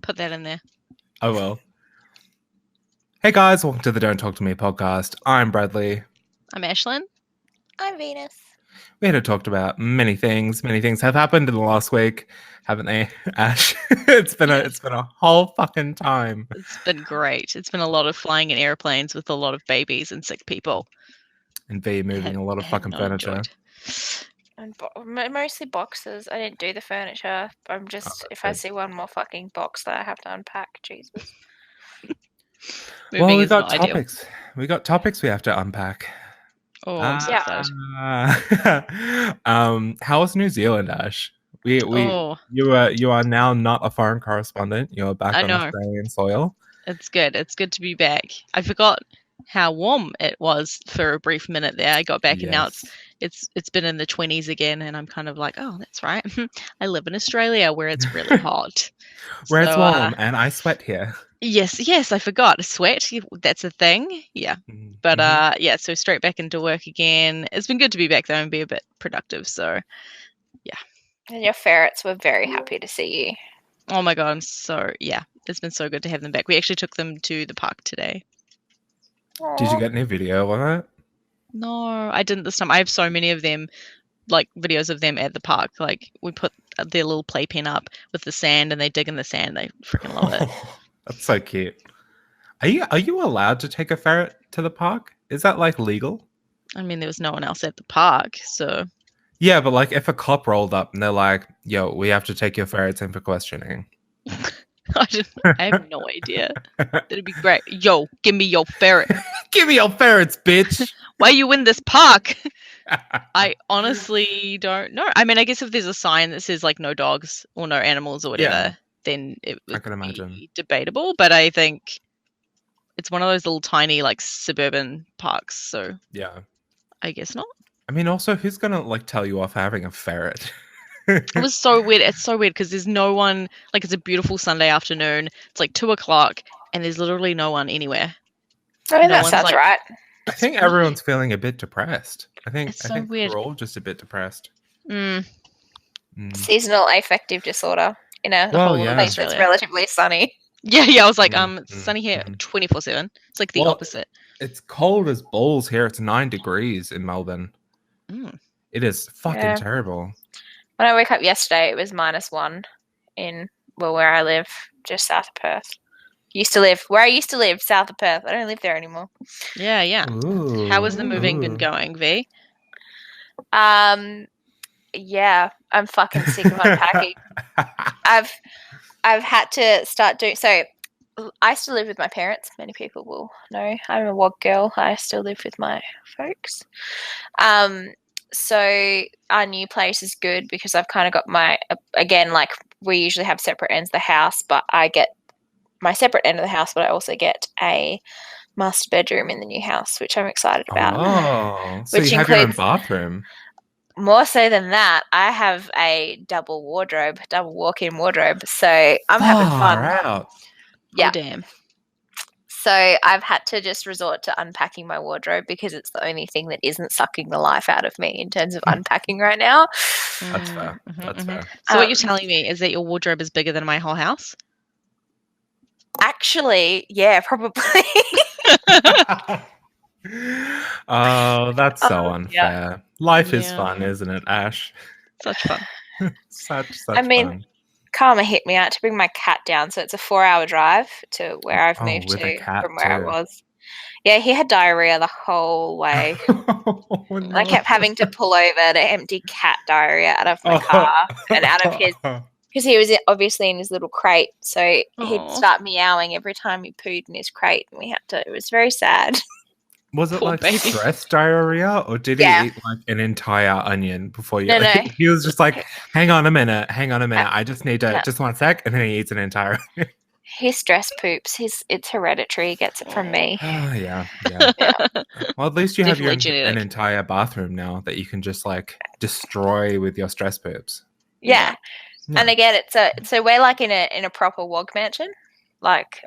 Put that in there. I will. Hey guys, welcome to the Don't Talk to Me podcast. I'm Bradley. I'm Ashlyn. I'm Venus. We had talked about many things. Many things have happened in the last week, haven't they, Ash? It's been a whole fucking time. It's been great. It's been a lot of flying in airplanes with a lot of babies and sick people. And V moving a lot of fucking furniture. And mostly boxes. I didn't do the furniture. I'm just, if I see one more fucking box that I have to unpack, Jesus. Moving we is got not ideal. topics. We got topics we have to unpack. Oh, I'm so excited. How was New Zealand, Ash? You are now not a foreign correspondent. You're back on Australian soil. It's good. It's good to be back. I forgot how warm it was for a brief minute there. I got back and now it's been in the 20s again, and I'm kind of like, oh, that's right. I live in Australia where it's really hot. Where it's warm, and I sweat here. Yes, I forgot. Sweat, that's a thing. Yeah. But so straight back into work again. It's been good to be back though and be a bit productive, so yeah. And your ferrets were very happy to see you. Oh my god, it's been so good to have them back. We actually took them to the park today. Aww. Did you get any video of it? No, I didn't this time. I have so many of them, like videos of them at the park. Like we put their little playpen up with the sand and they dig in the sand. They freaking love it. That's so cute. Are you allowed to take a ferret to the park? Is that like legal? I mean, there was no one else at the park, so. Yeah, but like if a cop rolled up and they're like, "Yo, we have to take your ferrets in for questioning." I have no idea. That'd be great. Yo, give me your ferret. Give me your ferrets, bitch. Why are you in this park? I honestly don't know. I mean, I guess if there's a sign that says like no dogs or no animals or whatever, then it would be debatable. But I think it's one of those little tiny like suburban parks, so yeah, I guess not. I mean, also, who's gonna like tell you off having a ferret? It was so weird. It's so weird because there's no one. Like, it's a beautiful Sunday afternoon. It's like 2:00, and there's literally no one anywhere. I mean, that sounds right. I think everyone's feeling a bit depressed. I think weird. we're all just a bit depressed. Seasonal affective disorder in a place that's relatively sunny. Yeah. I was like, it's sunny here 24/7. It's like the opposite. It's cold as balls here. It's 9 degrees in Melbourne. It is fucking terrible. When I woke up yesterday, it was -1 in where I live, just south of Perth. Where I used to live, south of Perth. I don't live there anymore. Yeah. Ooh, how has the moving been going, V? Yeah, I'm fucking sick of unpacking. I've had to start doing so. I still live with my parents. Many people will know I'm a WOG girl. I still live with my folks. So our new place is good because I've kind of got we usually have separate ends of the house, but I get my separate end of the house, but I also get a master bedroom in the new house, which I'm excited about. Oh, so you have your own bathroom. More so than that, I have a double walk-in wardrobe. So I'm having fun. Out. Yeah. Oh, damn. So I've had to just resort to unpacking my wardrobe because it's the only thing that isn't sucking the life out of me in terms of unpacking right now. That's fair. That's fair. So what you're telling me is that your wardrobe is bigger than my whole house? Actually, yeah, probably. Oh, that's so unfair. Yeah. Life is fun, isn't it, Ash? Such fun. such fun. Karma hit me out to bring my cat down, so it's a 4-hour drive to where I've moved to from where I was. Yeah, he had diarrhea the whole way. Oh, no. I kept having to pull over to empty cat diarrhea out of my car and out of his, because he was obviously in his little crate, so he'd start meowing every time he pooed in his crate, and it was very sad. Was it like stress diarrhea, or did he eat like an entire onion before you? No. He was just like, hang on a minute. I just need to, just 1 sec. And then he eats an entire onion. He stress poops. It's hereditary. He gets it from me. Oh, yeah. Well, at least you have an entire bathroom now that you can just like destroy with your stress poops. Yeah. And again, so we're like in a proper WOG mansion. Like,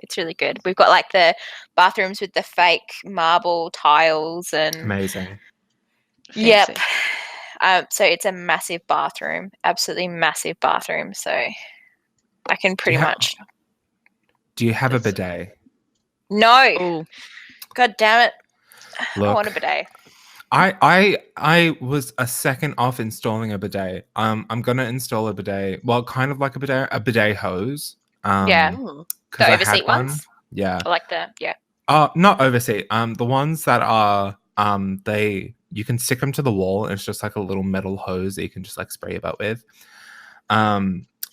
it's really good. We've got like the bathrooms with the fake marble tiles and amazing. Yep. So it's a massive bathroom, absolutely massive bathroom. So I can pretty much. Do you have a bidet? No. Ooh. God damn it. Look, I want a bidet. I was a second off installing a bidet. I'm gonna install a bidet. Well, kind of like a bidet hose. Yeah. Because The I overseat had one. ones? Yeah. I like the Not overseat. The ones that are you can stick them to the wall and it's just like a little metal hose that you can just like spray about with.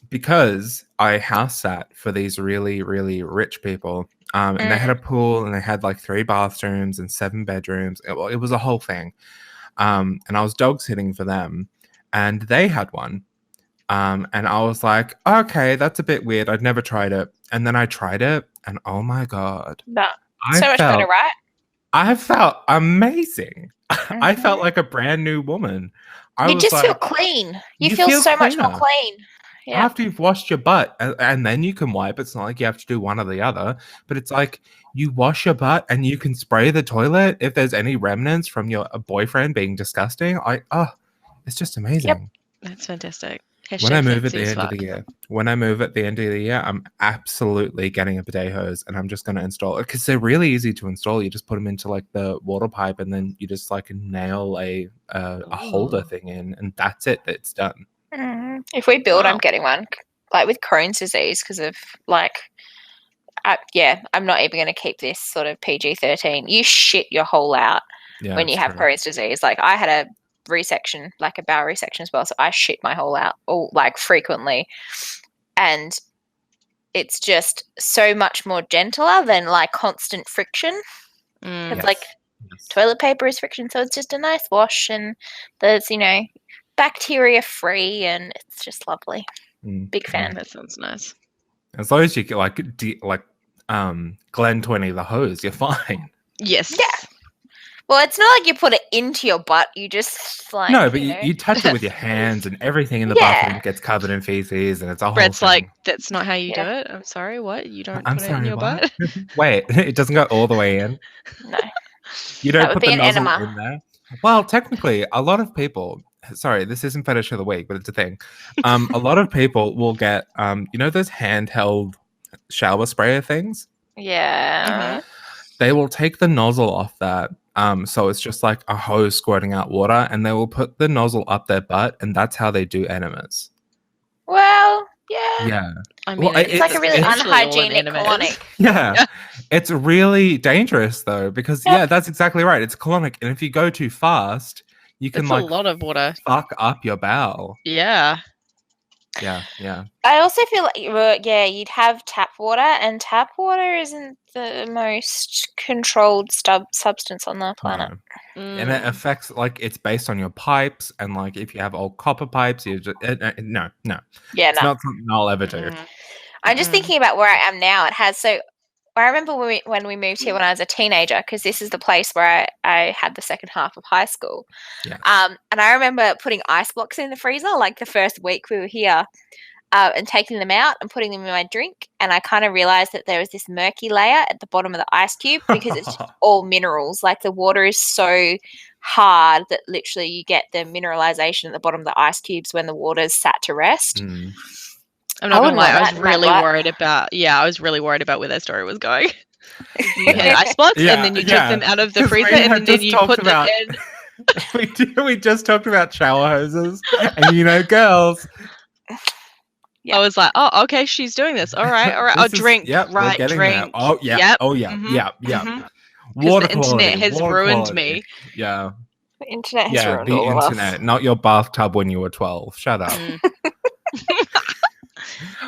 Because I house sat for these really, really rich people. And they had a pool and they had like 3 bathrooms and 7 bedrooms. It was a whole thing. And I was dog sitting for them and they had one. And I was like, okay, that's a bit weird. I'd never tried it. And then I tried it and oh my God. So much better, right? I felt amazing. I felt like a brand new woman. You just feel clean. You feel so much more clean. Yeah. After you've washed your butt, and then you can wipe. It's not like you have to do one or the other, but it's like you wash your butt and you can spray the toilet if there's any remnants from your boyfriend being disgusting. It's just amazing. Yep. That's fantastic. When I move at the end of the year, I'm absolutely getting a bidet hose and I'm just going to install it because they're really easy to install. You just put them into like the water pipe and then you just like nail a holder thing in and that's it. It's done. If we build, I'm getting one. Like with Crohn's disease because of like, I'm not even going to keep this sort of PG-13. You shit your hole out when you have Crohn's disease. Like I had a resection, like a bowel resection as well, so I shit my hole out like frequently, and it's just so much more gentler than like constant friction. It's like toilet paper is friction, so it's just a nice wash and there's bacteria free and it's just lovely. Big fan. That sounds nice. As long as you get Glen 20 the hose, you're fine. Yes. Yeah. Well, it's not like you put it into your butt. You just like but you touch it with your hands, and everything in the bathroom gets covered in feces, and it's a whole Brett's thing. like, that's not how you do it. I'm sorry, what? You don't put it in your butt? Wait, it doesn't go all the way in. No, you don't put the nozzle in there. Well, technically, a lot of people. Sorry, this isn't fetish of the week, but it's a thing. A lot of people will get those handheld shower sprayer things. Yeah. They will take the nozzle off that. So it's just like a hose squirting out water, and they will put the nozzle up their butt, and that's how they do enemas. Well, yeah. Yeah. I mean, it's like a really unhygienic colonic. Yeah. It's really dangerous, though, because, that's exactly right. It's colonic, and if you go too fast, you can, a lot of water. Fuck up your bowel. Yeah. Yeah. I also feel like, you'd have tap water, and tap water isn't the most controlled substance on the planet. No. And it affects, it's based on your pipes, and, if you have old copper pipes, you just, no. Yeah, it's not something I'll ever do. I'm just thinking about where I am now. I remember when we moved here when I was a teenager, because this is the place where I had the second half of high school. Yeah. And I remember putting ice blocks in the freezer, like the first week we were here, and taking them out and putting them in my drink. And I kind of realized that there was this murky layer at the bottom of the ice cube because it's just all minerals. Like the water is so hard that literally you get the mineralization at the bottom of the ice cubes when the water's sat to rest. I'm not gonna lie, I was really worried about where that story was going. You had ice blocks and then you took them out of the freezer and then you put them in. We just talked about shower hoses and girls. I was like, oh, okay, she's doing this. All right. Oh, drink. Drink. There. Oh, yeah. Yep. Oh, yeah. Mm-hmm. Yeah. Water the internet has ruined me. Yeah. The internet has ruined all of us. The internet, not your bathtub when you were 12. Shut up.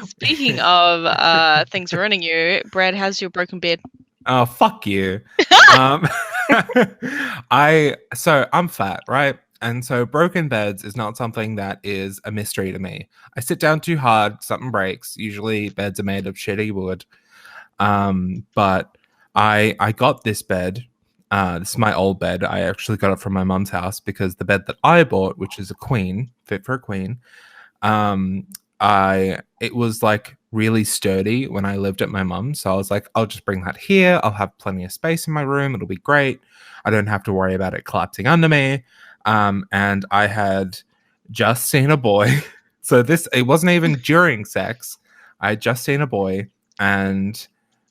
Speaking of things ruining you, Brad, how's your broken bed? Oh, fuck you. I'm fat, right? And so broken beds is not something that is a mystery to me. I sit down too hard, something breaks. Usually beds are made of shitty wood. But I got this bed. This is my old bed. I actually got it from my mum's house because the bed that I bought, which is a queen, fit for a queen, it was really sturdy when I lived at my mum's. So I was like, I'll just bring that here. I'll have plenty of space in my room. It'll be great. I don't have to worry about it collapsing under me. And I had just seen a boy. So it wasn't even during sex. I had just seen a boy, and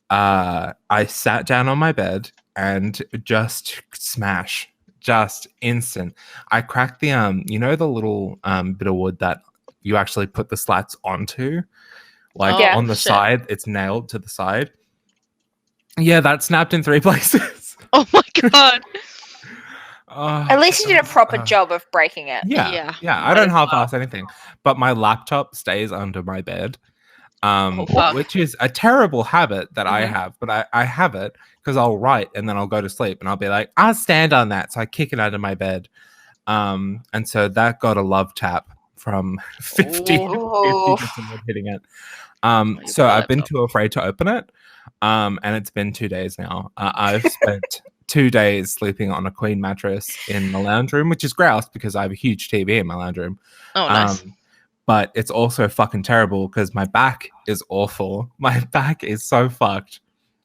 I sat down on my bed and just smash, just instant. I cracked the the little bit of wood that you actually put the slats onto, like on the side. It's nailed to the side. Yeah, that snapped in 3 places. Oh my god. At least you did a proper job of breaking it. Yeah. I don't half-ass anything. But my laptop stays under my bed, which is a terrible habit that I have. But I have it because I'll write and then I'll go to sleep and I'll be like, I'll stand on that. So I kick it under my bed. And so that got a love tap from 50 hitting it. So I've been too afraid to open it. And it's been 2 days now. I've spent 2 days sleeping on a queen mattress in the lounge room, which is grouse because I have a huge TV in my lounge room. Oh, nice. But it's also fucking terrible because my back is awful. My back is so fucked.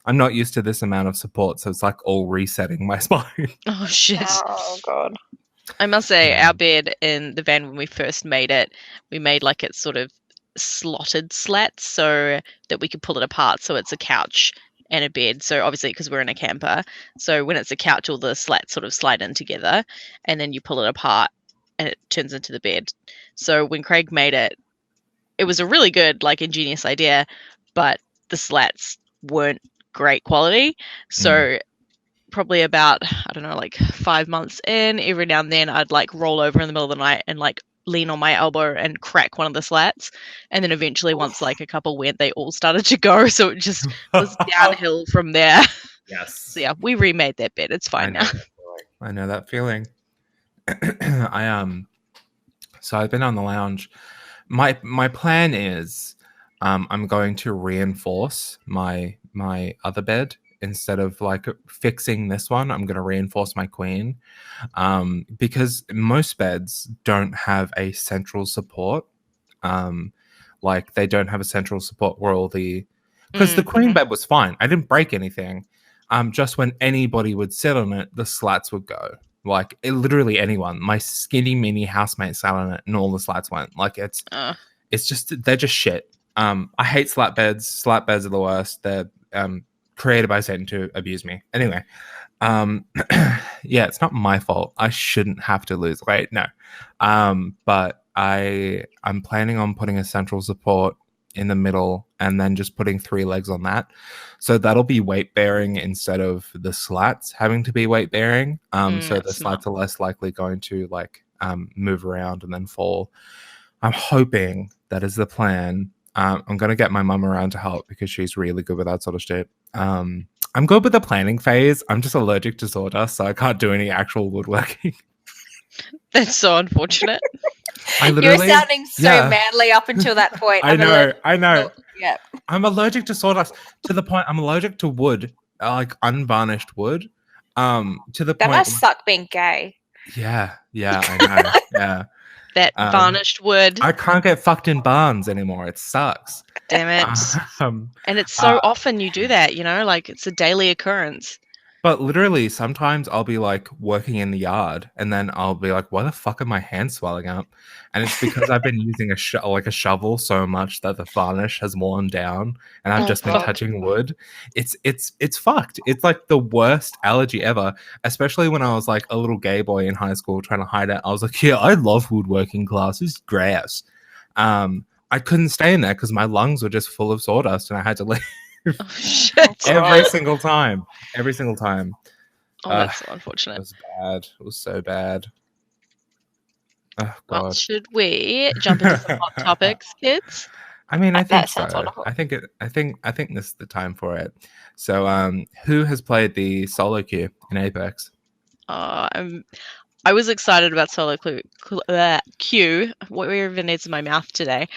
I'm not used to this amount of support, so it's like all resetting my spine. Oh, shit. Oh, God. I must say, our bed in the van when we first made it, we made like it sort of slotted slats so that we could pull it apart. So it's a couch and a bed. So obviously, because we're in a camper, so when it's a couch, all the slats sort of slide in together, and then you pull it apart, and it turns into the bed. So when Craig made it, it was a really good, like, ingenious idea, but the slats weren't great quality. So probably about, I don't know, like 5 months in, every now and then I'd like roll over in the middle of the night and like lean on my elbow and crack one of the slats. And then eventually once like a couple went, they all started to go. So it just was downhill from there. Yes. So yeah, we remade that bed. It's fine now. I know that feeling. So I've been on the lounge. My plan is I'm going to reinforce my other bed. Instead of like fixing this one, I'm going to reinforce my queen, because most beds don't have a central support. Like they don't have a central support where all the, because the queen bed was fine. I didn't break anything. Just when anybody would sit on it, the slats would go. Like literally anyone. My skinny mini housemate sat on it, and all the slats went. Like it's just, they're just shit. I hate slat beds. Slat beds are the worst. They're created by Satan to abuse me. Anyway, yeah, it's not my fault. I shouldn't have to lose weight. No, but I'm planning on putting a central support in the middle and then just putting 3 legs on that. So that'll be weight bearing instead of the slats having to be weight bearing. So the slats are less likely going to like move around and then fall. I'm hoping that is the plan. I'm going to get my mum around to help because she's really good with that sort of shit. I'm good with the planning phase. I'm just allergic to sawdust, so I can't do any actual woodworking. That's so unfortunate. You were sounding so manly up until that point. I know. Yeah. I'm allergic to sawdust to the point I'm allergic to wood, like unvarnished wood. To the point that must suck being gay. Yeah, I know. Yeah. That varnished wood. I can't get fucked in barns anymore. It sucks. Damn it. And it's so often you do that, you know, like it's a daily occurrence. But literally, sometimes I'll be like working in the yard and then I'll be like, why the fuck are my hands swelling up? And it's because I've been using a shovel so much that the varnish has worn down and I've just been touching wood. It's fucked. It's like the worst allergy ever, especially when I was like a little gay boy in high school trying to hide it. I was like, yeah, I love woodworking classes. Grass. I couldn't stay in there because my lungs were just full of sawdust and I had to leave. Oh, shit. Every single time. Oh, that's so unfortunate. It was bad. It was so bad. Oh, God. Well, should we jump into some hot topics, kids? I mean, I think sounds so. wonderful. I think this is the time for it. So, who has played the solo queue in Apex? I was excited about solo queue. Whatever needs in my mouth today.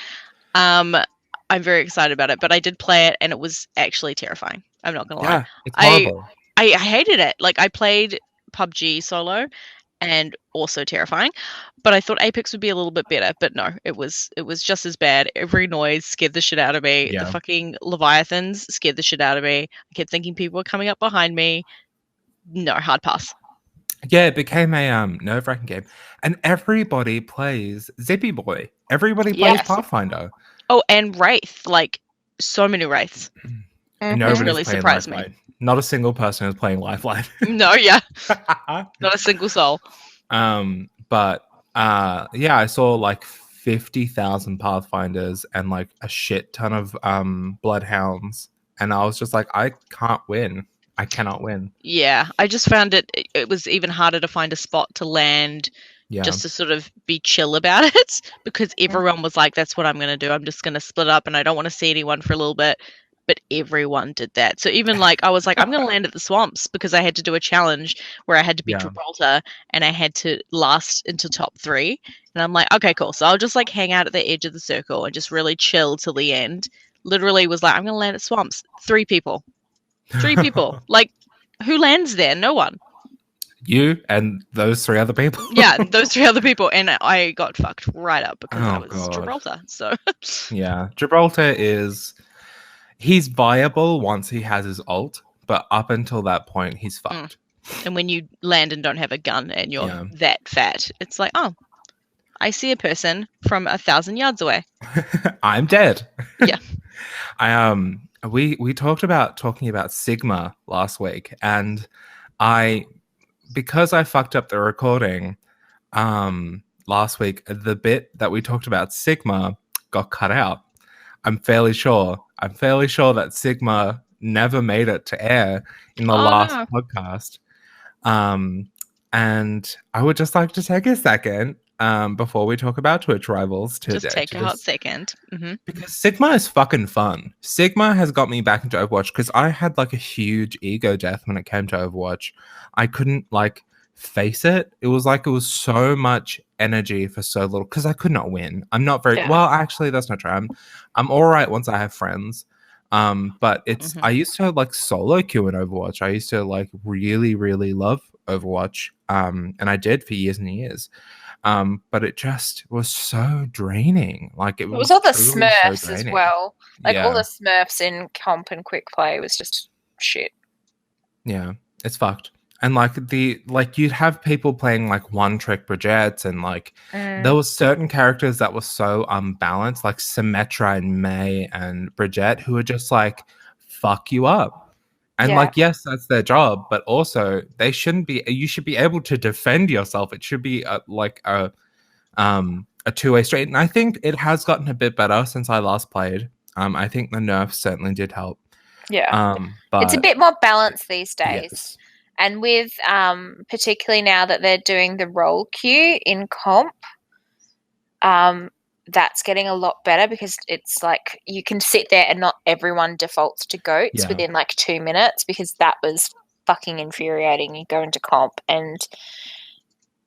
I'm very excited about it, but I did play it and it was actually terrifying. I'm not gonna lie. Yeah, it's horrible. I hated it. Like I played PUBG solo and also terrifying, but I thought Apex would be a little bit better, but no, it was just as bad. Every noise scared the shit out of me. Yeah. The fucking Leviathans scared the shit out of me. I kept thinking people were coming up behind me. No, hard pass. Yeah, it became a nerve-wracking game. And everybody plays Zippy Boy. Everybody plays Pathfinder. Oh, and Wraith. Like, so many wraiths. Nobody's really playing surprised Lifeline. me. Not a single person is playing Lifeline. No, yeah. Not a single soul. But yeah, I saw like 50,000 Pathfinders and like a shit ton of Bloodhounds, and I was just like, I can't win. I cannot win. Yeah, I just found it was even harder to find a spot to land, just to sort of be chill about it, because everyone was like, that's what I'm going to do. I'm just going to split up and I don't want to see anyone for a little bit. But everyone did that. So even like, I was like, I'm going to land at the swamps because I had to do a challenge where I had to beat Gibraltar and I had to last into top 3. And I'm like, okay, cool. So I'll just like hang out at the edge of the circle and just really chill till the end. Literally was like, I'm going to land at swamps. 3 people. 3 people. Like, who lands there? No one. You and those 3 other people. Yeah, those 3 other people, and I got fucked right up because I was Gibraltar. So yeah, Gibraltar he's viable once he has his ult, but up until that point, he's fucked. And when you land and don't have a gun and you're that fat, it's like, oh, I see a person from 1,000 yards away. I'm dead. Yeah. We talking about Sigma last week, and because I fucked up the recording last week, the bit that we talked about Sigma got cut out. I'm fairly sure that Sigma never made it to air in the last podcast. And I would just like to take a second before we talk about Twitch rivals to take a hot second. Because Sigma is fucking fun. Sigma has got me back into Overwatch because I had like a huge ego death when it came to Overwatch. I couldn't like face it. It was so much energy for so little because I could not win. I'm not very well. Actually, that's not true. I'm all right once I have friends. But it's I used to like solo queue in Overwatch. I used to like really, really love Overwatch. And I did for years and years. But it just was so draining. Like it was all the Smurfs as well. Like all the Smurfs in comp and quick play was just shit. Yeah, it's fucked. And like you'd have people playing like one trick Brigitte, and like there was certain characters that were so unbalanced, like Symmetra and May and Brigitte, who were just like fuck you up. And like, yes, that's their job, but also they shouldn't be. You should be able to defend yourself. It should be a two-way street. And I think it has gotten a bit better since I last played. I think the nerfs certainly did help. Yeah, but it's a bit more balanced these days. Yes. And with particularly now that they're doing the role queue in comp, that's getting a lot better because it's like you can sit there and not everyone defaults to goats within like 2 minutes, because that was fucking infuriating. You go into comp and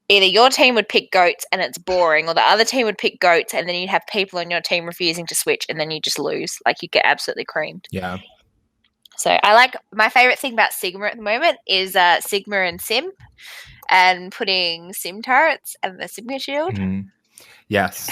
either your team would pick goats and it's boring, or the other team would pick goats and then you'd have people on your team refusing to switch and then you just lose. Like you get absolutely creamed. Yeah. So I like, my favorite thing about Sigma at the moment is Sigma and Sim, and putting Sim turrets and the Sigma shield. Yes.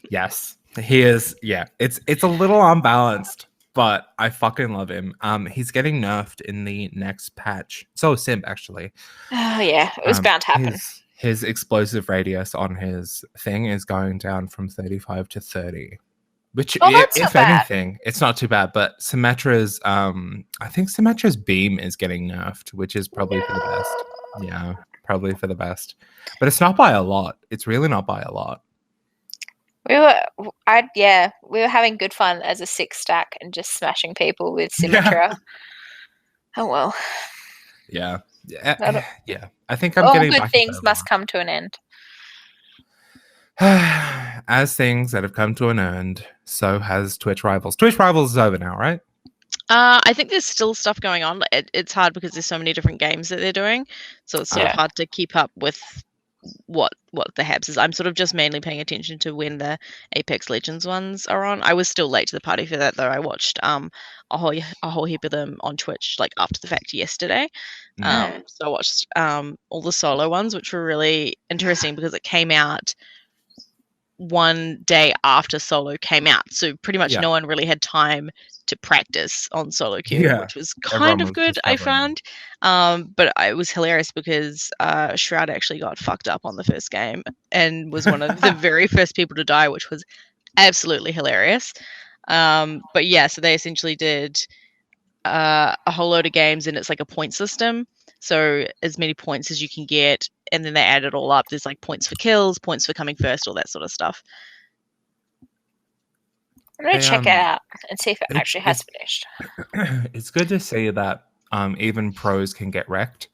Yes. He is. Yeah. It's a little unbalanced, but I fucking love him. He's getting nerfed in the next patch. So Sim actually. Oh yeah, it was bound to happen. His explosive radius on his thing is going down from 35 to 30. Which, if anything, it's not too bad. But Symmetra's, I think Symmetra's beam is getting nerfed, which is probably for the best. Yeah, probably for the best. But it's not by a lot. It's really not by a lot. We were having good fun as a 6 stack and just smashing people with Symmetra. Yeah. Oh well. Yeah. Yeah. I think I'm getting back. All good things must come to an end. As things that have come to an end, so has Twitch Rivals. Twitch Rivals is over now, right? I think there's still stuff going on. It's hard because there's so many different games that they're doing, so it's sort of hard to keep up with what the habs is. I'm sort of just mainly paying attention to when the Apex Legends ones are on. I was still late to the party for that though. I watched a whole heap of them on Twitch like after the fact yesterday. So I watched all the solo ones, which were really interesting because it came out one day after solo came out, so pretty much no one really had time to practice on solo queue, which was kind of good, I found. But it was hilarious because Shroud actually got fucked up on the first game and was one of the very first people to die, which was absolutely hilarious. But yeah, so they essentially did a whole load of games, and it's like a point system. So as many points as you can get, and then they add it all up. There's like points for kills, points for coming first, all that sort of stuff. I'm going to check it out and see if it actually has finished. It's good to see that even pros can get wrecked.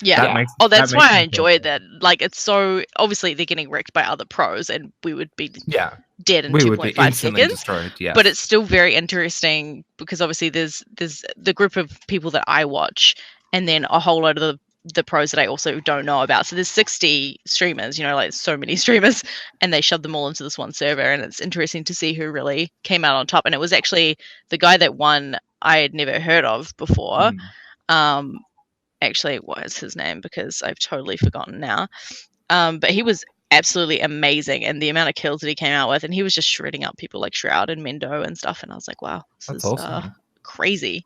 Yeah. That's why I enjoyed that. Like, it's so obviously they're getting wrecked by other pros, and we would be dead in 2.5 seconds. Destroyed, yes. But it's still very interesting because obviously there's the group of people that I watch, and then a whole lot of the pros that I also don't know about. So there's 60 streamers, like so many streamers, and they shoved them all into this one server, and it's interesting to see who really came out on top. And it was actually the guy that won I had never heard of before. Actually, what is his name? Because I've totally forgotten now. But he was absolutely amazing, and the amount of kills that he came out with, and he was just shredding up people like Shroud and Mendo and stuff. And I was like, wow, this is awesome. Crazy.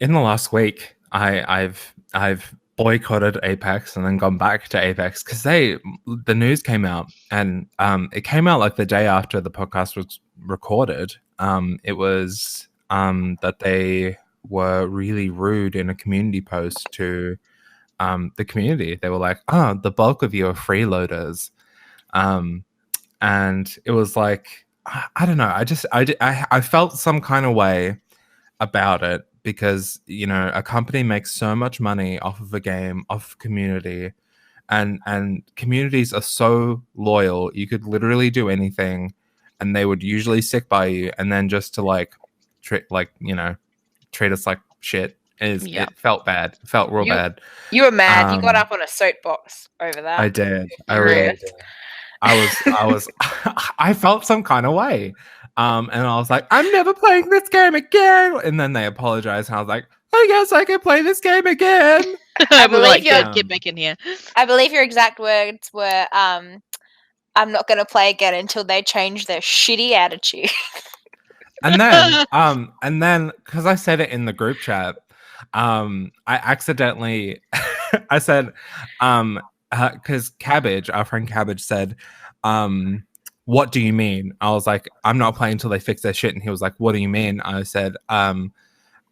In the last week, I've boycotted Apex and then gone back to Apex because the news came out, and it came out like the day after the podcast was recorded. It was that they were really rude in a community post to the community. They were like, the bulk of you are freeloaders. And it was like, I don't know. I felt some kind of way about it because, a company makes so much money off of a game, off community, and communities are so loyal. You could literally do anything and they would usually stick by you. And then just to treat us like shit. It felt bad. It felt real bad. You were mad. You got up on a soapbox over that. I did. I really did. I felt some kind of way. And I was like, I'm never playing this game again. And then they apologized, and I was like, I guess I can play this game again. I believe get back in here. I believe your exact words were, I'm not going to play again until they change their shitty attitude. And then, because I said it in the group chat, I accidentally, I said, because our friend Cabbage said, what do you mean? I was like, I'm not playing until they fix their shit. And he was like, what do you mean? I said,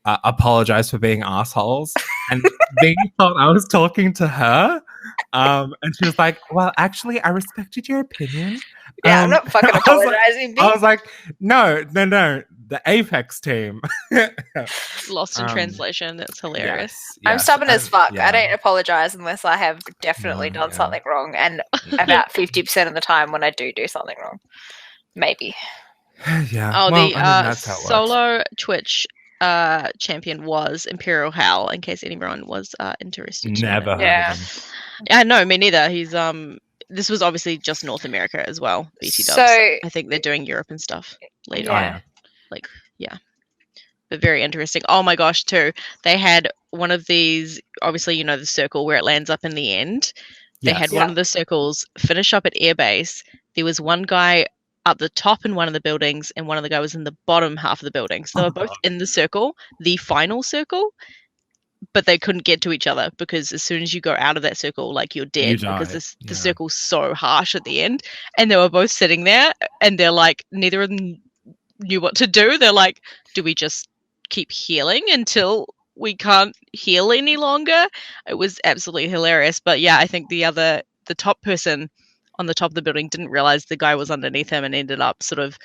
apologize for being assholes. And they thought I was talking to her. And she was like, well, actually, I respected your opinion. Yeah, I'm not fucking apologizing. I was like, no, the Apex team. Lost in translation. That's hilarious. Yes, I'm stubborn as fuck. Yeah. I don't apologize unless I have definitely done something wrong. And about 50% of the time when I do something wrong. Maybe. Yeah. Oh, the solo Twitch champion was Imperial Hal, in case anyone was interested. Never heard of him. Yeah, no, me neither. He's this was obviously just North America as well, BT Dubs. So I think they're doing Europe and stuff later on. But very interesting. Oh my gosh, too. They had one of these, obviously, the circle where it lands up in the end. They had one of the circles finish up at Airbase. There was one guy up the top in one of the buildings, and one of the guys was in the bottom half of the building. So they were both in the circle, the final circle, but they couldn't get to each other because as soon as you go out of that circle, like, you're dead because the circle's so harsh at the end. And they were both sitting there, and they're like, neither of them knew what to do. They're like, do we just keep healing until we can't heal any longer? It was absolutely hilarious. But yeah, I think the top person on the top of the building didn't realize the guy was underneath him and ended up sort of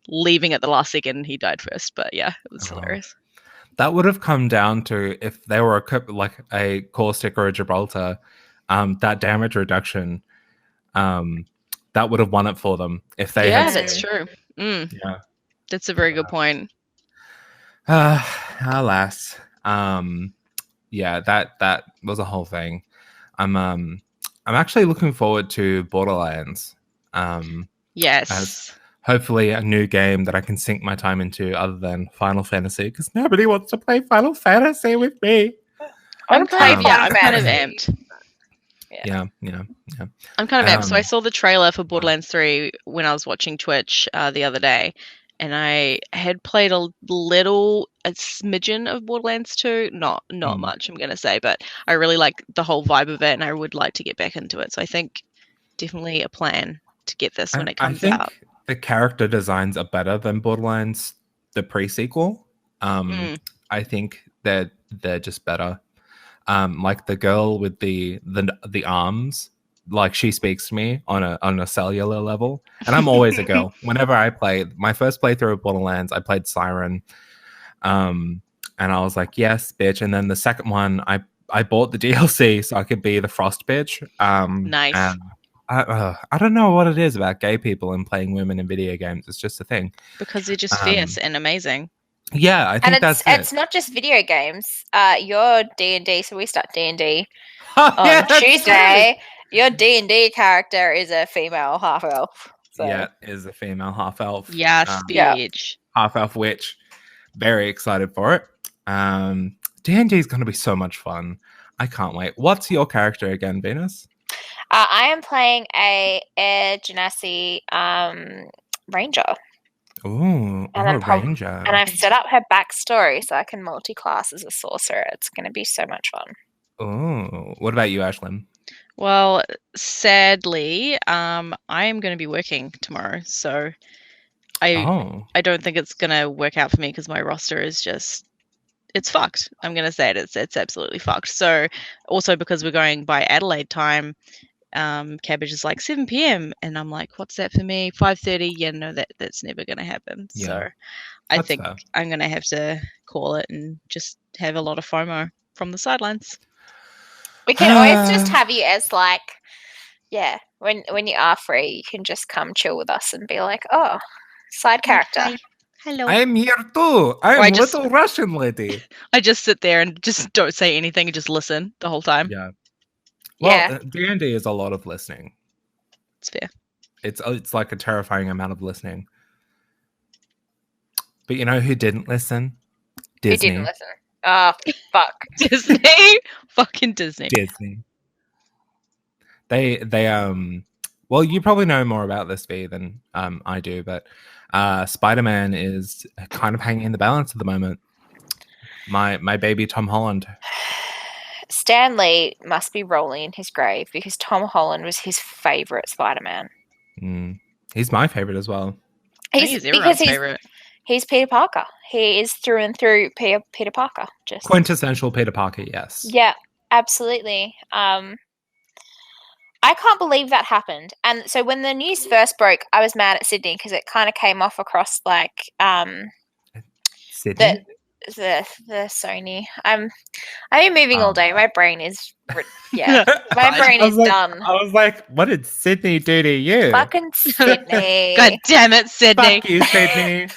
leaving at the last second, and he died first. But yeah, it was hilarious. That would have come down to if they were a Caustic or a Gibraltar, that damage reduction, that would have won it for them. If they had... that's true. Yeah, that's a very good point. Alas, that was a whole thing. I'm actually looking forward to Borderlands. Yes. As hopefully a new game that I can sink my time into other than Final Fantasy, because nobody wants to play Final Fantasy with me. I'm kind of amped. Yeah. I'm kind of amped. So I saw the trailer for Borderlands 3 when I was watching Twitch the other day, and I had played a smidgen of Borderlands 2. Not much, I'm going to say, but I really like the whole vibe of it, and I would like to get back into it. So I think definitely a plan to get this when it comes out. the character designs are better than Borderlands, the pre-sequel. I think they're just better. Like the girl with the arms, like she speaks to me on a cellular level, and I'm always a girl. Whenever I play my first playthrough of Borderlands, I played Siren, and I was like, yes, bitch. And then the second one, I bought the DLC so I could be the Frost bitch. Nice. And I don't know what it is about gay people and playing women in video games. It's just a thing. Because they're just fierce and amazing. Yeah, I think it's not just video games. Your D&D, so we start D&D on Tuesday. Right. Your D&D character is a female half elf. So. Yeah, is a female half elf. Yes, bitch. Half elf witch. Very excited for it. D&D is going to be so much fun. I can't wait. What's your character again, Venus? I am playing a Air Genasi ranger. Ooh, a ranger. And I've set up her backstory so I can multi-class as a sorcerer. It's going to be so much fun. Oh, what about you, Ashlyn? Well, sadly, I am going to be working tomorrow, so I don't think it's going to work out for me because my roster is just, it's fucked. I'm going to say it. It's absolutely fucked. So also because we're going by Adelaide time, Cabbage is like 7 p.m. and I'm like, what's that for me? 5:30? Yeah, no, that's never going to happen. Yeah, so I think fair. I'm going to have to call it and just have a lot of FOMO from the sidelines. We can always just have you as like, yeah, when you are free, you can just come chill with us and be like, oh, side character. Hi. Hello. I am here too. I'm little Russian lady. I just sit there and just don't say anything and just listen the whole time. Yeah. Well, D&D is a lot of listening. It's fair. It's like a terrifying amount of listening. But you know who didn't listen? Disney. Who didn't listen? Oh, fuck. Disney? Fucking Disney. Disney. They well, you probably know more about this, V, than I do, but Spider-Man is kind of hanging in the balance at the moment. My baby Tom Holland. Stan Lee must be rolling in his grave because Tom Holland was his favourite Spider-Man. He's my favourite as well. He's everyone's favourite. He's Peter Parker. He is through and through Peter Parker. Just quintessential Peter Parker, yes. Yeah, absolutely. I can't believe that happened. And so when the news first broke, I was mad at Sydney because it kind of came off across like Sydney? The Sony. I've been moving all day. My brain is my brain is done. I was like, what did Sydney do to you? Fucking Sydney. God damn it, Sydney. Fuck you, Sydney.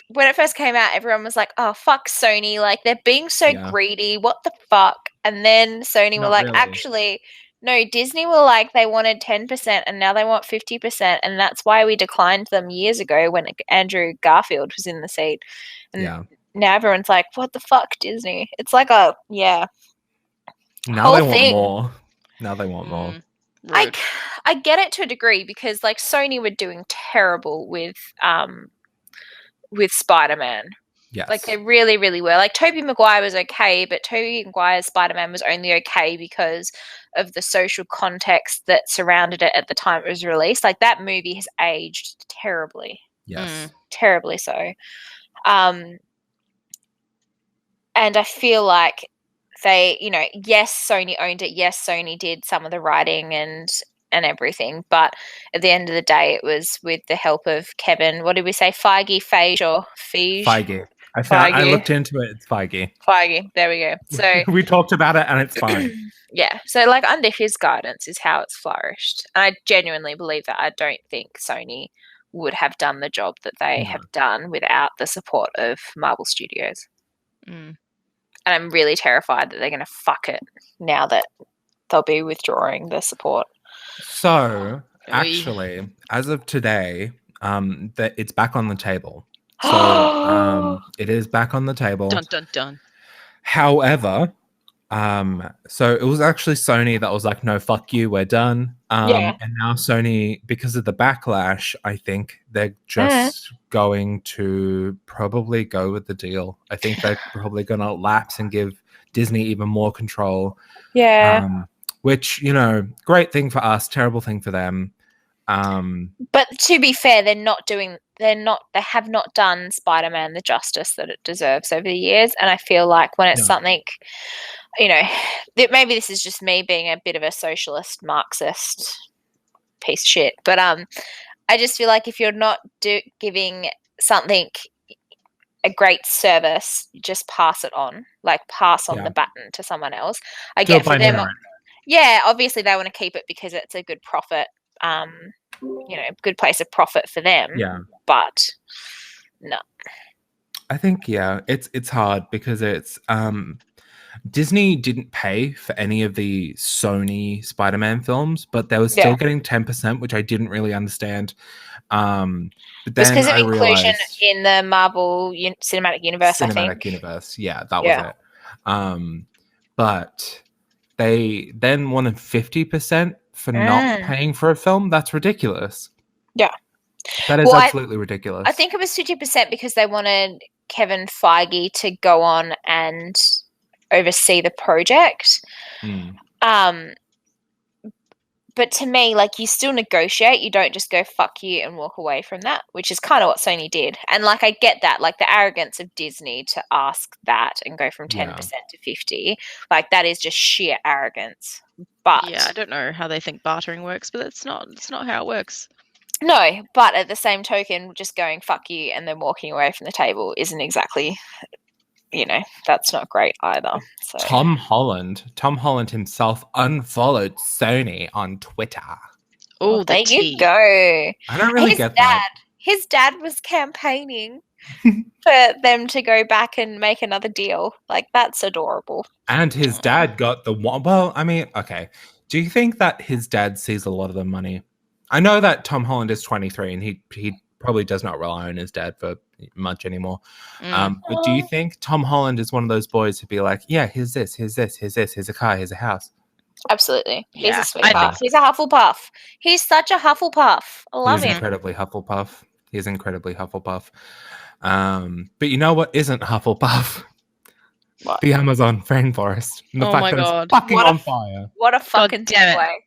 When it first came out, everyone was like, oh, fuck Sony. Like, they're being so greedy. What the fuck? And then Sony were like, actually, no, Disney were like, they wanted 10% and now they want 50%. And that's why we declined them years ago when Andrew Garfield was in the seat. And now everyone's like, what the fuck, Disney? It's like a, Now they want more. Now they want more. I get it to a degree because like Sony were doing terrible with Spider-Man. Yes. Like they really, really were. Like Tobey Maguire was okay, but Tobey Maguire's Spider-Man was only okay because of the social context that surrounded it at the time it was released. Like that movie has aged terribly. Yes. Terribly so. And I feel like they, yes, Sony owned it. Yes, Sony did some of the writing and everything. But at the end of the day, it was with the help of Kevin. What did we say? Feige. I looked into it. It's Feige. There we go. So we talked about it and it's fine. Yeah. So like under his guidance is how it's flourished. And I genuinely believe that. I don't think Sony would have done the job that they have done without the support of Marvel Studios. And I'm really terrified that they're going to fuck it now that they'll be withdrawing the support. So actually, as of today, it's back on the table. So it is back on the table. Dun, dun, dun. However, so it was actually Sony that was like, no, fuck you, we're done. And now Sony, because of the backlash, I think they're just going to probably go with the deal. I think they're probably going to lapse and give Disney even more control. Yeah. Which, great thing for us, terrible thing for them. But to be fair, they have not done Spider-Man the justice that it deserves over the years. And I feel like when it's something, you know, maybe this is just me being a bit of a socialist Marxist piece of shit, but I just feel like if you're not giving something a great service, just pass it on, like pass on the baton to someone else. I get for them. Yeah, obviously they want to keep it because it's a good profit, good place of profit for them. Yeah. But no. I think, it's hard because it's Disney didn't pay for any of the Sony Spider-Man films, but they were still getting 10%, which I didn't really understand. But then because of inclusion in the Marvel Cinematic Universe, I think. Cinematic Universe, that was it. But they then wanted 50% for not paying for a film. That's ridiculous. Yeah. That is absolutely ridiculous. I think it was 50% because they wanted Kevin Feige to go on and oversee the project. But to me, like, you still negotiate. You don't just go fuck you and walk away from that, which is kind of what Sony did. And like, I get that, like the arrogance of Disney to ask that and go from 10% to 50, like that is just sheer arrogance. But I don't know how they think bartering works, but it's not how it works. No, but at the same token, just going fuck you and then walking away from the table isn't exactly, that's not great either. So. Tom Holland himself unfollowed Sony on Twitter. Oh, there you go. I don't really get that. His dad was campaigning for them to go back and make another deal. Like, that's adorable. And his dad got the one. Well, I mean, okay. Do you think that his dad sees a lot of the money? I know that Tom Holland is 23 and he probably does not rely on his dad for much anymore. But do you think Tom Holland is one of those boys who'd be like, yeah, here's this, here's a car, here's a house? Absolutely. He's a sweetheart. He's a Hufflepuff. He's such a Hufflepuff. I love him. He's incredibly Hufflepuff. But you know what isn't Hufflepuff? What? The Amazon rainforest. And the fact that it's fucking on fire. What a fucking segue.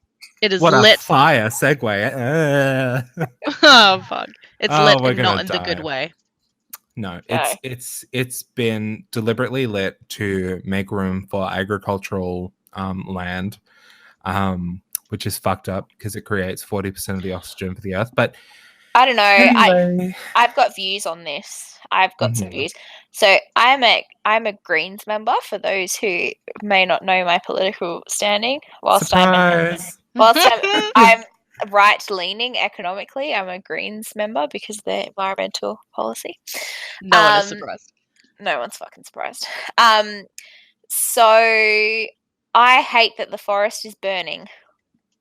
It is what lit. A fire segue. Oh fuck! It's lit and not in the good way. No, it's been deliberately lit to make room for agricultural land, which is fucked up because it creates 40% of the oxygen for the earth. But I don't know. Anyway. I've got views on this. I've got some views. So I'm a Greens member. For those who may not know my political standing, whilst I'm right-leaning economically, I'm a Greens member because of their environmental policy. No one is surprised. No one's fucking surprised. So I hate that the forest is burning,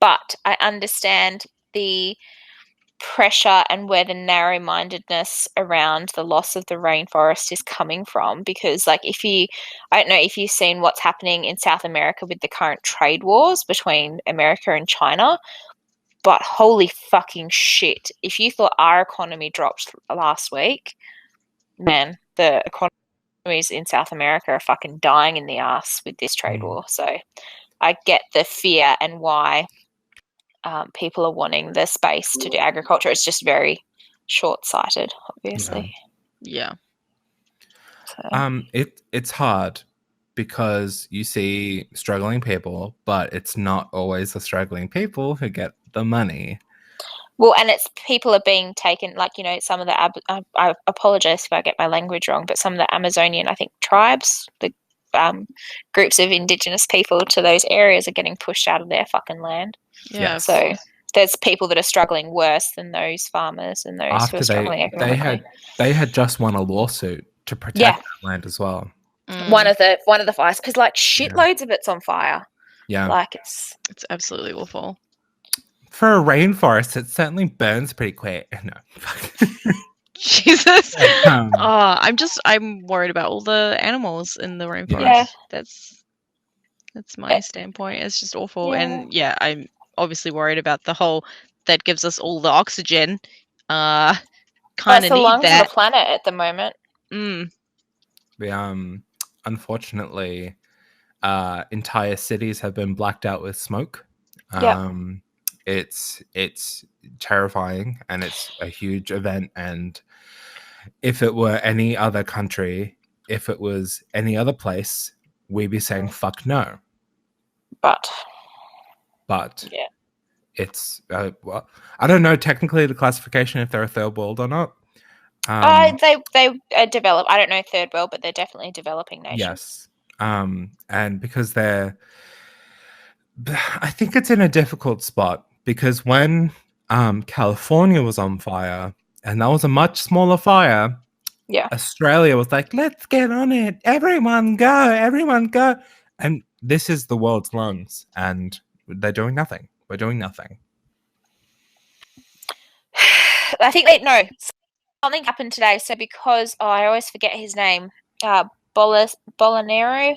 but I understand the pressure and where the narrow-mindedness around the loss of the rainforest is coming from, because like I don't know if you've seen what's happening in South America with the current trade wars between America and China, but holy fucking shit, if you thought our economy dropped last week, man, the economies in South America are fucking dying in the ass with this trade war. So I get the fear and why people are wanting the space to do agriculture. It's just very short-sighted, obviously. Yeah. So. It's hard because you see struggling people, but it's not always the struggling people who get the money. Well, and it's people are being taken, like, some of the, I apologize if I get my language wrong, but some of the Amazonian, I think, tribes, the groups of indigenous people to those areas are getting pushed out of their fucking land. Yeah. So there's people that are struggling worse than those farmers and those who are struggling economically. They had just won a lawsuit to protect that land as well. One of the fires, because like shitloads of it's on fire. Yeah, like it's absolutely awful. For a rainforest, it certainly burns pretty quick. No. Jesus. I'm worried about all the animals in the rainforest. Yeah. That's my standpoint. It's just awful. Yeah. And I'm obviously worried about the whole that gives us all the oxygen. Kind of need the lungs that. Of the planet at the moment. Unfortunately, entire cities have been blacked out with smoke. it's terrifying, and it's a huge event. And if it were any other country, if it was any other place, we'd be saying fuck no. But yeah, it's well, I don't know technically the classification if they're a third world or not. They develop. I don't know third world, but they're definitely a developing nation. Yes, and because I think it's in a difficult spot, because when California was on fire, and that was a much smaller fire, Australia was like, let's get on it, everyone go, and this is the world's lungs, and they're doing nothing. We're doing nothing. I think something happened today. So because I always forget his name, Bolanero.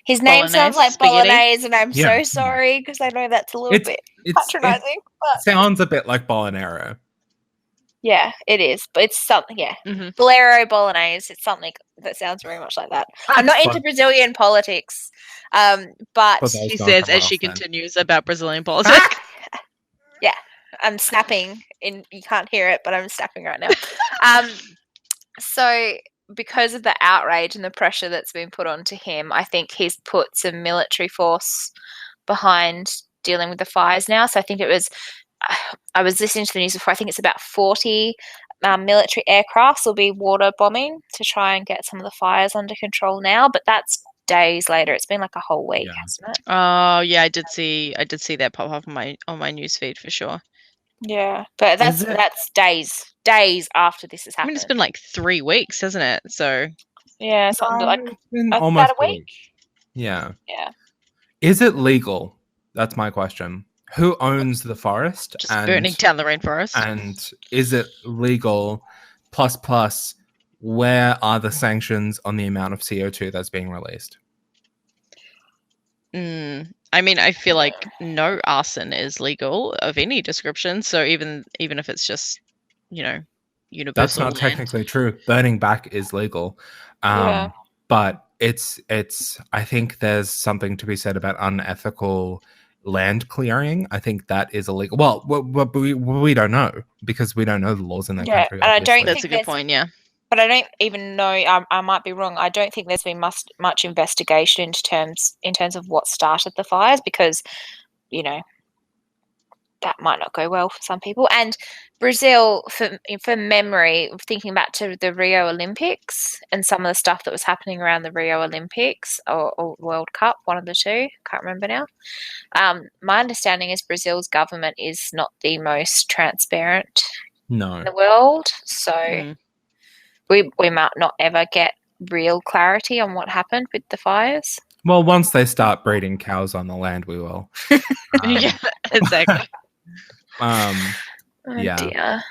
His name sounds like bolognese, and I'm so sorry because I know that's a little bit patronizing. It sounds a bit like Bolanero. Yeah, it is, but it's something. Yeah, Bolero bolognese. It's something that sounds very much like that. I'm not into Brazilian politics, but she says as she continues about Brazilian politics. Yeah, I'm snapping. You can't hear it, but I'm snapping right now. So because of the outrage and the pressure that's been put onto him, I think he's put some military force behind dealing with the fires now. So I think I was listening to the news before, I think it's about 40 military aircrafts will be water bombing to try and get some of the fires under control now, but that's days later. It's been like a whole week, hasn't it? Oh yeah, I did see that pop up on my news feed for sure. Yeah, but that's days after this has happened. I mean, it's been like 3 weeks, hasn't it? So yeah, something like almost about a week. Yeah. Yeah. Is it legal? That's my question. Who owns the forest? Just burning down the rainforest. And is it legal? Plus, where are the sanctions on the amount of CO2 that's being released? I mean, I feel like no arson is legal of any description. So even if it's just, universal. That's not technically true. Burning back is legal. But it's I think there's something to be said about unethical land clearing. I think that is illegal. Well, we don't know, because we don't know the laws in that country. And I don't think that's a good point. Yeah. But I don't even know. I might be wrong. I don't think there's been much investigation in terms of what started the fires, because, that might not go well for some people. And Brazil, for memory, thinking back to the Rio Olympics and some of the stuff that was happening around the Rio Olympics or World Cup, one of the two, can't remember now. My understanding is Brazil's government is not the most transparent in the world, so. We might not ever get real clarity on what happened with the fires. Well, once they start breeding cows on the land, we will. Yeah, exactly. Dear.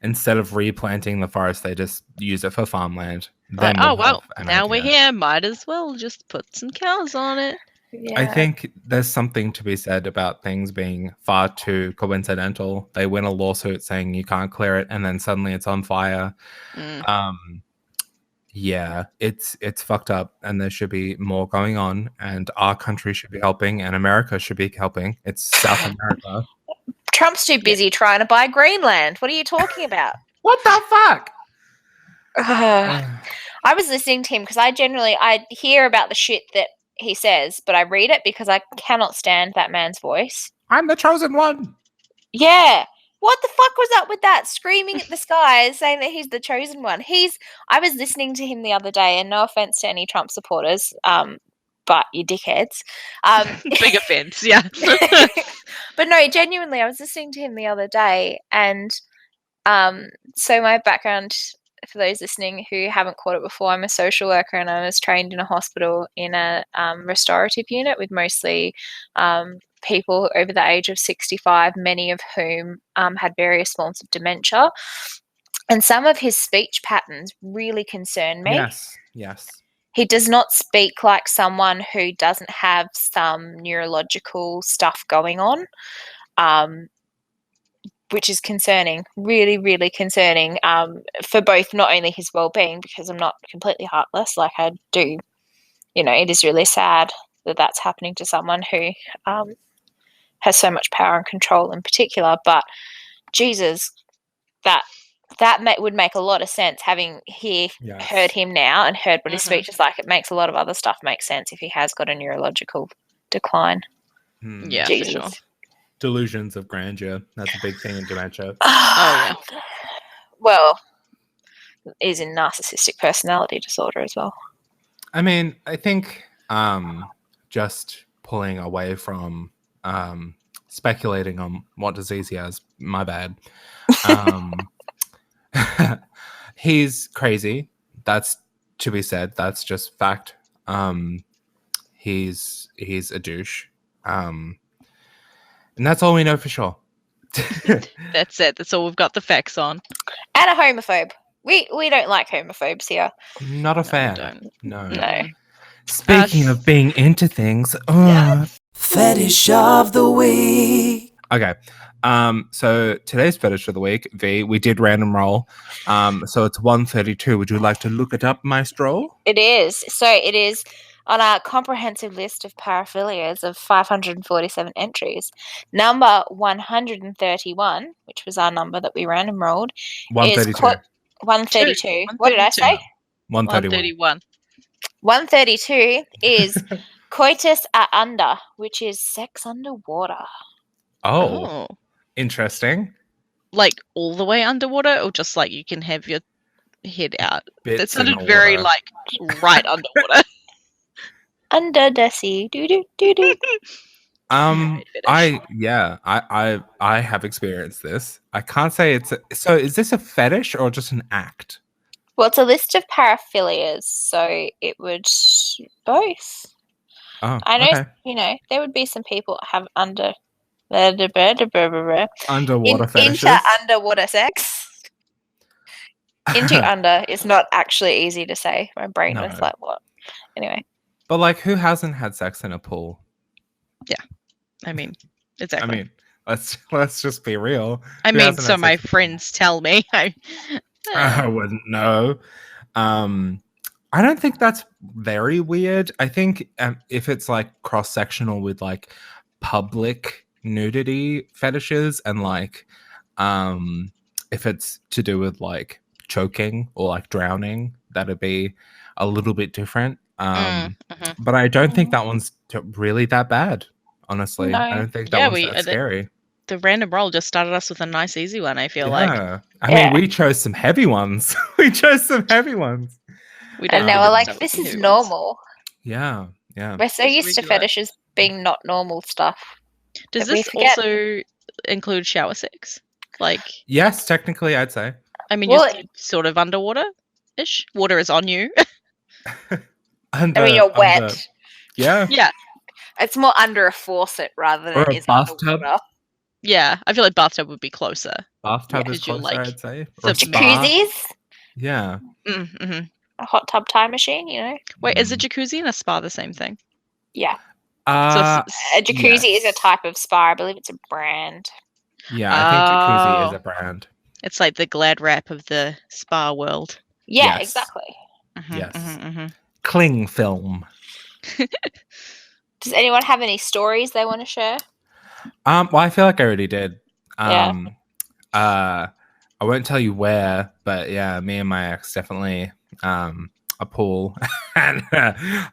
Instead of replanting the forest, they just use it for farmland. Then now we're here. Might as well just put some cows on it. Yeah. I think there's something to be said about things being far too coincidental. They win a lawsuit saying you can't clear it, and then suddenly it's on fire. Yeah, it's fucked up, and there should be more going on, and our country should be helping, and America should be helping. It's South America. Trump's too busy trying to buy Greenland. What are you talking about? What the fuck? I was listening to him because I hear about the shit that he says, but I read it because I cannot stand that man's voice. I'm the chosen one. Yeah. What the fuck was up with that? Screaming at the skies, saying that he's the chosen one. I was listening to him the other day, and no offense to any Trump supporters, but you dickheads. Big offense, yeah. But no, genuinely, I was listening to him the other day, and so my background, for those listening who haven't caught it before, I'm a social worker, and I was trained in a hospital in a restorative unit with mostly people over the age of 65, many of whom had various forms of dementia. And some of his speech patterns really concern me. Yes. He does not speak like someone who doesn't have some neurological stuff going on, which is concerning, really, really concerning for both not only his well-being, because I'm not completely heartless like I do. It is really sad that that's happening to someone who has so much power and control in particular. But Jesus, that would make a lot of sense, having heard him now and heard what his speech is like. It makes a lot of other stuff make sense if he has got a neurological decline. Yeah, Jesus. For sure. Delusions of grandeur. That's a big thing in dementia. Oh, yeah. Well, is in narcissistic personality disorder as well. I mean, I think just pulling away from speculating on what disease he has, my bad. He's crazy. That's to be said. That's just fact. He's a douche. And that's all we know for sure. That's it. That's all we've got the facts on. And a homophobe. We don't like homophobes here. Not a fan. No. Speaking of being into things, fetish of the week. Okay. So today's fetish of the week, V, we did random roll. So it's 132. Would you like to look it up, Maestro? It is. So it is on our comprehensive list of paraphilias of 547 entries. Number 131, which was our number that we random rolled, 132. 132. What did I say? 131. 132 is coitus under, which is sex underwater. Oh, interesting. Like all the way underwater, or just like you can have your head out? That sounded very like right underwater. Under the sea. I have experienced this. I can't say it's so is this a fetish or just an act? Well, it's a list of paraphilias, so it would both. Oh, I know, okay. There would be some people that have underwater fetishes. Into underwater sex. Into under is not actually easy to say. My brain was like, what? Anyway. But like, who hasn't had sex in a pool? Yeah, I mean, exactly. I mean, let's just be real. I mean, so my friends tell me. I wouldn't know. I don't think that's very weird. I think if it's like cross-sectional with like public nudity fetishes and like if it's to do with like choking or like drowning, that'd be a little bit different. But I don't think that one's really that bad, honestly. No. I don't think that one's that scary. The random roll just started us with a nice easy one, I feel like. I mean, we chose some heavy ones. We and they were like, this is normal. Yeah. We're so used to fetishes being not normal stuff. Does this also include shower sex? Like, yes, technically, I'd say. I mean, you're sort of underwater-ish. Water is on you. You're wet. Yeah. It's more under a faucet rather than it is bathtub. Underwater. Yeah, I feel like bathtub would be closer. Bathtub is closer, I'd say. Jacuzzis? Yeah. Mm-hmm. A hot tub time machine, Wait, is a jacuzzi and a spa the same thing? Yeah. So a jacuzzi is a type of spa. I believe it's a brand. Yeah, I think jacuzzi is a brand. It's like the Glad wrap of the spa world. Yeah, exactly. Yes. Cling film. Does anyone have any stories they want to share? Well, I feel like I already did. I won't tell you where, but yeah, me and my ex definitely a pool, and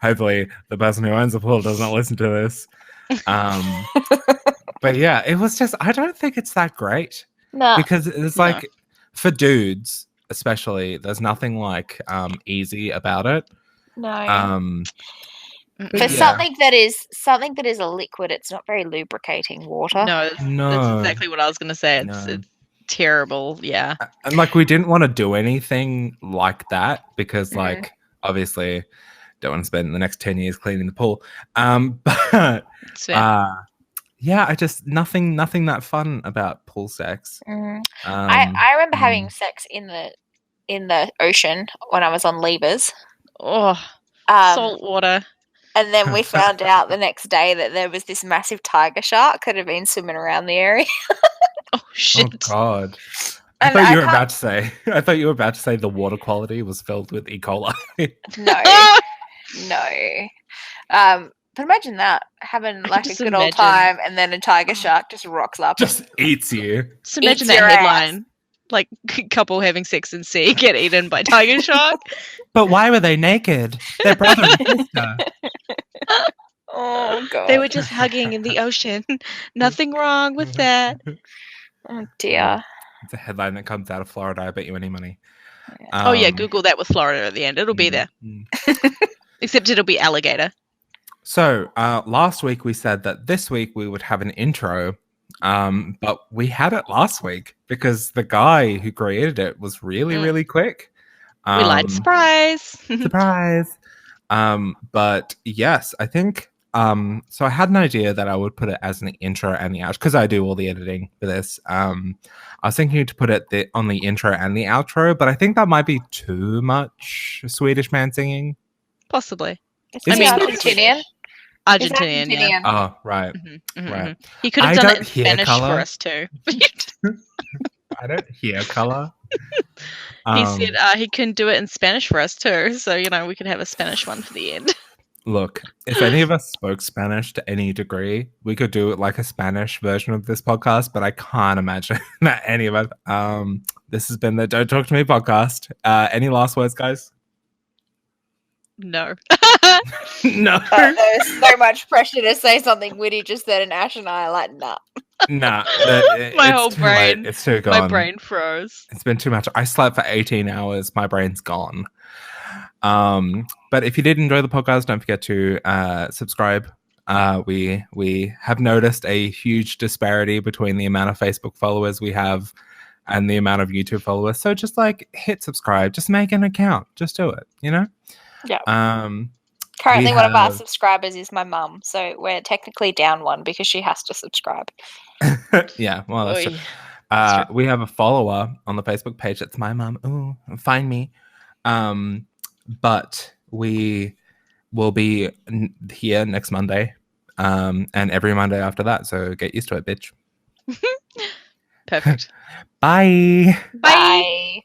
hopefully the person who owns the pool doesn't listen to this. But yeah, it was just I don't think it's that great. No, because it's like for dudes especially, there's nothing like easy about it. No. For something that is a liquid, it's not very lubricating water. No, that's exactly what I was going to say. It's terrible, yeah. And like we didn't want to do anything like that because like obviously don't want to spend the next 10 years cleaning the pool. But I just nothing that fun about pool sex. I remember having sex in the ocean when I was on levers. Oh, salt water. And then we found out the next day that there was this massive tiger shark that had been swimming around the area. Oh shit! Oh god! I thought you were about to say. I thought you were about to say the water quality was filled with E. coli. No. But imagine that, having like a just good old time, and then a tiger shark just rocks up. Just eats you. Just imagine Eats that your headline. Like, couple having sex in sea get eaten by tiger shark. But why were they naked? They're brother and sister. Oh, God. They were just hugging in the ocean. Nothing wrong with that. Oh, dear. It's a headline that comes out of Florida. I bet you any money. Oh, yeah, Google that with Florida at the end. It'll be there. Except it'll be alligator. So, last week we said that this week we would have an intro. But we had it last week because the guy who created it was really, really quick. We lied. Surprise! Surprise! But yes, I think so I had an idea that I would put it as an intro and the outro because I do all the editing for this. I was thinking to put it on the intro and the outro, but I think that might be too much Swedish man singing. Possibly. I mean, Argentinian. Argentinian, yeah. Oh, right. Right. He could have done it in Spanish for us too. I don't hear color. He said he can do it in Spanish for us too, so we could have a Spanish one for the end. Look, if any of us spoke Spanish to any degree, we could do it like a Spanish version of this podcast, but I can't imagine that any of us. This has been the Don't Talk to Me podcast. Any last words, guys? No. No. There's so much pressure to say something witty just then, and Ash and I are like, nah. Nah. My whole brain. It's too gone. My brain froze. It's been too much. I slept for 18 hours. My brain's gone. But if you did enjoy the podcast, don't forget to subscribe. We have noticed a huge disparity between the amount of Facebook followers we have and the amount of YouTube followers. So just hit subscribe. Just make an account. Just do it, Yeah. Currently, one of our subscribers is my mum, so we're technically down one because she has to subscribe. Yeah, well, that's true. We have a follower on the Facebook page. That's my mum. Ooh, find me. But we will be here next Monday, and every Monday after that. So get used to it, bitch. Perfect. Bye. Bye.